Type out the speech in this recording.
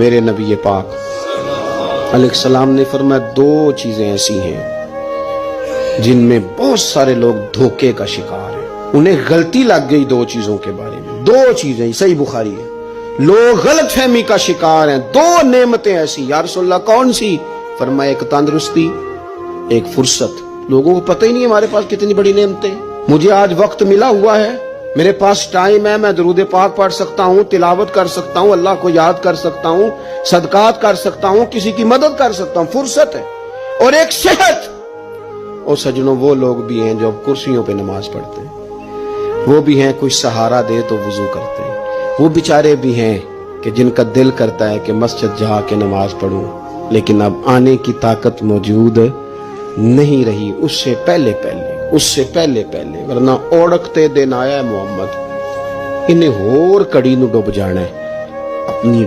मेरे नबी पाक अलैहिस्सलाम ने फरमाया दो चीजें ऐसी हैं जिनमें बहुत सारे लोग धोखे का शिकार हैं। उन्हें गलती लग गई दो चीजों के बारे में। दो चीजें, सही बुखारी है, लोग गलतफहमी का शिकार हैं। दो नेमतें ऐसी, या रसूलल्लाह कौन सी? फरमाया एक तंदुरुस्ती, एक फुर्सत। लोगों को पता ही नहीं हमारे पास कितनी बड़ी नेमतें। मुझे आज वक्त मिला हुआ है, मेरे पास टाइम है, मैं दरूद पाक पढ़ सकता हूँ, तिलावत कर सकता हूँ, अल्लाह को याद कर सकता हूँ, सदकात कर सकता हूँ, किसी की मदद कर सकता हूँ, फुर्सत है। और एक सेहत। और सजनों वो लोग भी हैं जो कुर्सियों पे नमाज पढ़ते हैं, वो भी हैं कोई सहारा दे तो वुजू करते हैं, वो बेचारे भी हैं कि जिनका दिल करता है कि मस्जिद जा के नमाज पढ़ूं, लेकिन अब आने की ताकत मौजूद नहीं रही। उससे पहले पहले वरना ओढ़कते दिन आया मोहम्मद, इन्हें होर कड़ी नूं डुब जाना है अपनी